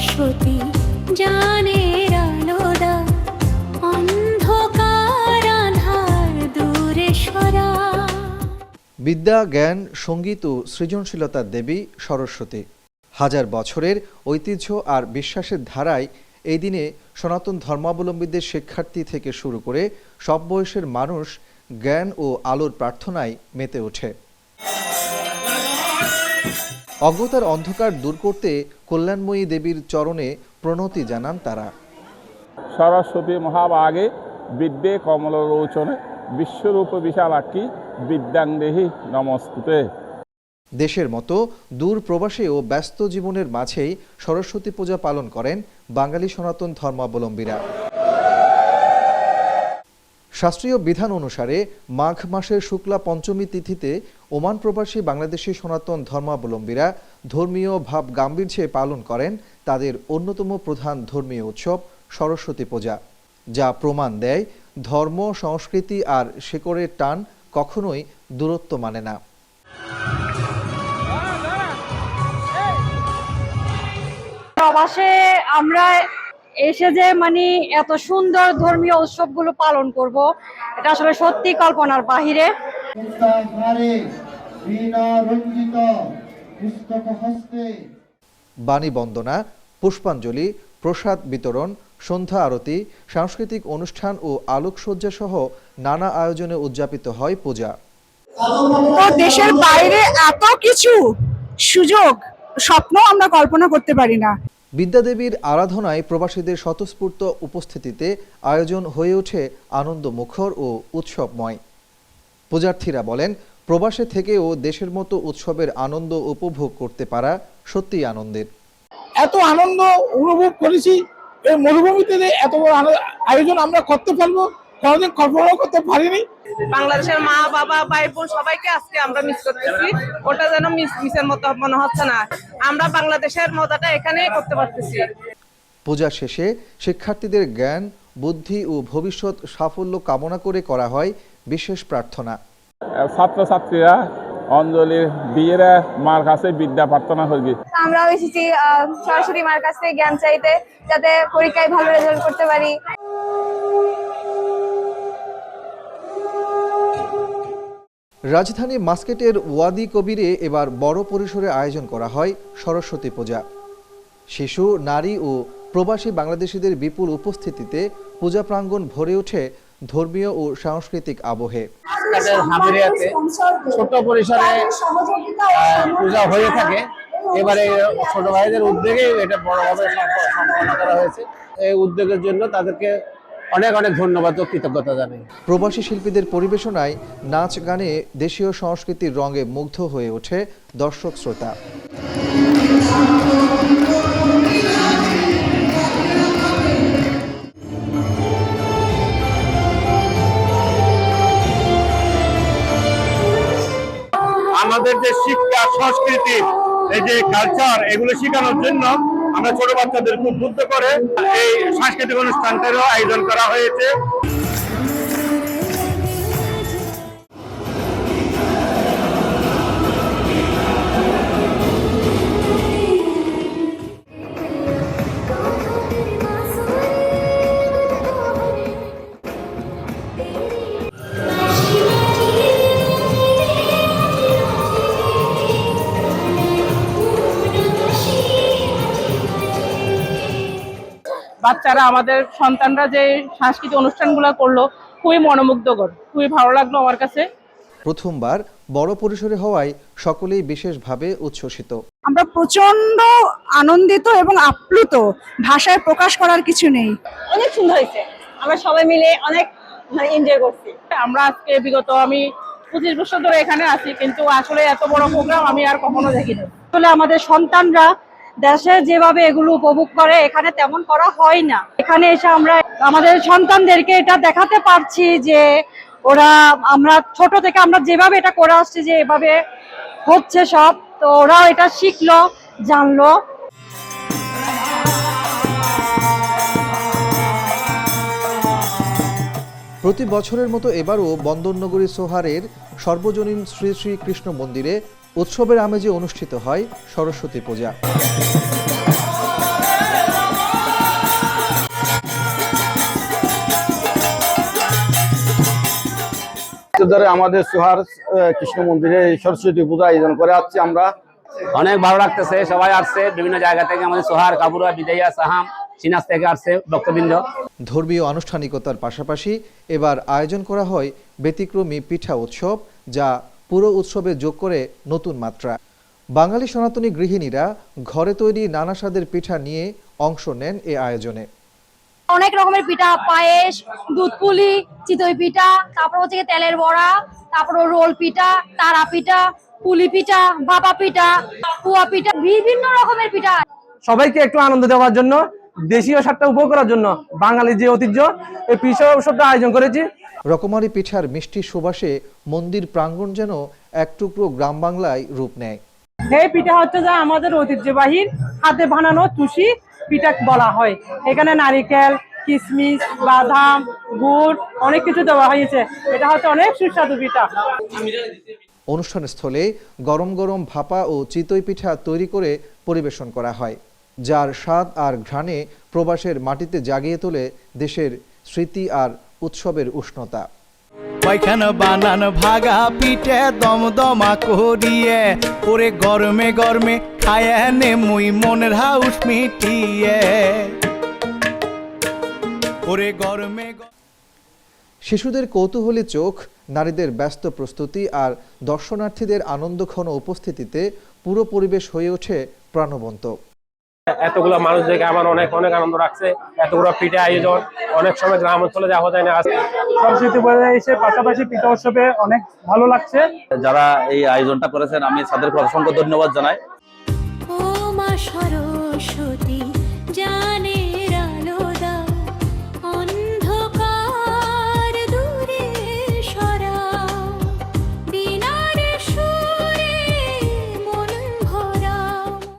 সরস্বতী জানের আলোদা অন্ধকার আধার দূরে সরা। বিদ্যা, জ্ঞান, সঙ্গীত ও সৃজনশীলতার দেবী সরস্বতী। হাজার বছরের ঐতিহ্য আর বিশ্বাসের ধারায় এই দিনে সনাতন ধর্মাবলম্বীদের শিক্ষার্থী থেকে শুরু করে সব বয়সের মানুষ জ্ঞান ও আলোর প্রার্থনায় মেতে ওঠে। অজ্ঞতার অন্ধকার দূর করতে কল্যাণময়ী দেবীর চরণে প্রণতি জানান তারা। সরস্বতী মহাভাগে বিদ্যে কমললোচনে বিশ্বরূপ বিশালাক্ষী বিদ্যাং দেহি নমস্তুতে। দেশের মতো দূর প্রবাসে ও ব্যস্ত জীবনের মাঝেই সরস্বতী পূজা পালন করেন বাঙালি সনাতন ধর্মাবলম্বীরা। শাস্ত্রীয় বিধান অনুসারে মাঘ মাসের শুক্লা পঞ্চমী তিথিতে ওমান প্রবাসী বাংলাদেশি সনাতন ধর্মাবলম্বীরা ধর্মীয় ভাব গাম্ভীর্যে পালন করেন তাদের অন্যতম প্রধান ধর্মীয় উৎসব সরস্বতী পূজা, যা প্রমাণ দেয় ধর্ম, সংস্কৃতি আর শেকড়ের টান কখনোই দূরত্ব মানে না। প্রবাসে আমরা এসে যে এত সুন্দর ধর্মীয় উৎসবগুলো পালন করব, এটা আসলে সত্যি কল্পনার বাহিরে। বাণী বন্দনা, পুষ্পাঞ্জলি, প্রসাদ বিতরণ, সন্ধ্যা আরতি, সাংস্কৃতিক অনুষ্ঠান ও আলোকসজ্জা সহ নানা আয়োজনে উদযাপিত হয় পূজা। দেশের বাইরে এত কিছু সুযোগ, স্বপ্ন আমরা কল্পনা করতে পারি না। বিদ্যাদেবীর আরাধনায় প্রবাসীদের স্বতঃস্ফূর্ত উপস্থিতিতে আয়োজন হয়ে ওঠে আনন্দমুখর ও উৎসবময়। পূজার্থীরা বলেন, প্রবাসে থেকেও দেশের মতো উৎসবের আনন্দ উপভোগ করতে পারা সত্যিই আনন্দের। এত আনন্দ অনুভব করেছি, এই মরুভূমিতে এত বড় আয়োজন আমরা করতে পারবো কোনোদিন কল্পনা করতে পারিনি। বাংলাদেশের মা বাবা ভাই বোন সবাইকে আজকে আমরা মিস করতেছি, ওটা যেন মিসের মতো মনে হচ্ছে না। আমরা বাংলাদেশের মজাটা এখানে করতে পারতেছি। পূজা শেষে শিক্ষার্থীদের জ্ঞান, বুদ্ধি ও ভবিষ্যৎ সাফল্য কামনা করে করা হয় বিশেষ প্রার্থনা। ছাত্রছাত্রীরা অঞ্জলি দিয়ে মার কাছে বিদ্যা প্রার্থনা করবে। আমরাও এসেছি সরস্বতী মার কাছে জ্ঞান চাইতে, যাতে পরীক্ষায় ভালো রেজাল্ট করতে পারি। রাজধানী মাস্কেটের ওয়াদি কবিরে এবার বড় পরিসরে আয়োজন করা হয় সরস্বতী পূজা। শিশু, নারী ও প্রবাসী বাংলাদেশিদের বিপুল উপস্থিতিতে পূজা প্রাঙ্গণ ভরে ওঠে ধর্মীয় ও সাংস্কৃতিক আবহে। ছোট পরিসরে পূজা হয়ে থাকে, এবারে ছোট ভাইদের উদ্যোগে এটা বড়ভাবে সম্পন্ন করা হয়েছে। এই উদ্যোগের জন্য তাদেরকে অনেক অনেক ধন্যবাদ ও কৃতজ্ঞতা জানাই। প্রবাসী শিল্পীদের পরিবেশনায় নাচ গানে দেশীয় সংস্কৃতির রঙে মুগ্ধ হয়ে ওঠে দর্শক শ্রোতা। আমাদের যে শিক্ষা, সংস্কৃতি, এই যে কালচার, এগুলো শেখানোর জন্য আমরা ছোট বাচ্চাদের উদ্বুদ্ধ করে এই সাংস্কৃতিক অনুষ্ঠানটারও আয়োজন করা হয়েছে। বাচ্চারা, আমাদের সন্তানরা যে সাংস্কৃতিক অনুষ্ঠানগুলো করলো, খুবই মনোমুগ্ধকর, খুবই ভালো লাগলো আমার কাছে। প্রথমবার বড় পরিসরে হওয়ায় সকলেই বিশেষভাবে উচ্ছ্বসিত। আমরা প্রচন্ড আনন্দিত এবং আপ্লুত, ভাষায় প্রকাশ করার কিছু নেই। অনেক সুন্দর হয়েছে, আমরা সবাই মিলে অনেক এনজয় করছি। আমরা আজকে বিগত আমি 25 বছর ধরে এখানে আছি, কিন্তু আসলে এত বড় প্রোগ্রাম আমি আর কখনো দেখিনি। আসলে আমাদের সন্তানরা দেশে যেভাবে এগুলো উপভোগ করে, এখানে তেমন করা হয় না। এখানে এসে আমরা আমাদের সন্তানদেরকে এটা দেখাতে পারছি যে আমরা ছোট থেকে আমরা যেভাবে এটা করে আসছি, যে এভাবে হচ্ছে সব, তো ওরাও এটা শিখলো, জানলো। প্রতি বছরের মতো এবারও বন্দরনগরী সোহারের সর্বজনীন শ্রী শ্রী কৃষ্ণ মন্দিরে উৎসবের আমেজে অনুষ্ঠিত হয় সরস্বতী পূজা। বছর ধরে আমাদের সোহার কৃষ্ণ মন্দিরে সরস্বতী পূজা আয়োজন করে আসছি আমরা। অনেক ভালো লাগতেছে, সবাই আসছে বিভিন্ন জায়গা থেকে, আমাদের সোহার, কাবুরা, বিদাইয়া, সাহাম, সিনাস থেকে আসছে ভক্তবৃন্দ। ধর্মীয় আনুষ্ঠানিকতার পাশাপাশি এবার আয়োজন করা হয় ব্যতিক্রমী পিঠা উৎসব, যা পুরো উৎসবে যোগ করে নতুন মাত্রা। বাঙালি সনাতনী গৃহিণীরা ঘরে তৈরি নানা স্বাদের পিঠা নিয়ে অংশ নেন এ আয়োজনে। অনেক রকমের পিঠা, পায়েস, দুধ পুলি, চিতই পিঠা, তারপর হচ্ছে তেলের বড়া, তারপর রোল পিঠা, তারা পিঠা, পুলি পিঠা, ভাপা পিঠা, পুয়া পিঠা, বিভিন্ন রকমের পিঠা। সবাইকে একটু আনন্দ দেওয়ার জন্য, দেশীয় স্বাদটা উপভোগ করার জন্য বাঙালির যে ঐতিহ্য, এই পিঠা উৎসবটা আয়োজন করেছি। রকমারি পিঠার মিষ্টি সুবাসে মন্দির প্রাঙ্গণ যেন এক টুকরো গ্রাম বাংলায় রূপ নেয়। এই পিঠা হচ্ছে যে আমাদের ঐতিহ্যবাহী হাতে বানানো চুষি পিঠা বলা হয়। এখানে নারিকেল, কিশমিশ, বাদাম, গুড় অনেক কিছু দেওয়া হয়েছে। এটা হচ্ছে অনেক সুস্বাদু পিঠা। অনুষ্ঠানস্থলে গরম গরম ভাপা ও চিতই পিঠা তৈরি করে পরিবেশন করা হয়, যার স্বাদ আর ঘ্রাণে প্রবাসের মাটিতে জাগিয়ে তোলে দেশের স্মৃতি আর উৎসবের উষ্ণতা। ওইখানে বানান ভাগা পিঠে দমদমা করিয়ে, ওরে গরমে গরমে খায় নে মুই মনের হাউস মিটিয়ে, ওরে গরমে। শিশুদের কৌতূহলী চোখ, নারীদের ব্যস্ত প্রস্তুতি আর দর্শনার্থীদের আনন্দঘন উপস্থিতিতে পুরো পরিবেশ হয়ে ওঠে প্রাণবন্ত। এতগুলো মানুষ দেখে আমার অনেক অনেক আনন্দ লাগছে। এতগুলো পিঠা আয়োজন, অনেক সময় গ্রাম অঞ্চলে যাওয়া যায় না। সরস্বতী পূজা এসে পাশাপাশি পিঠা উৎসবে অনেক ভালো লাগছে। যারা এই আয়োজনটা করেছেন আমি তাদেরকে অসংখ্য ধন্যবাদ জানাই। ও মা সরস্বতী।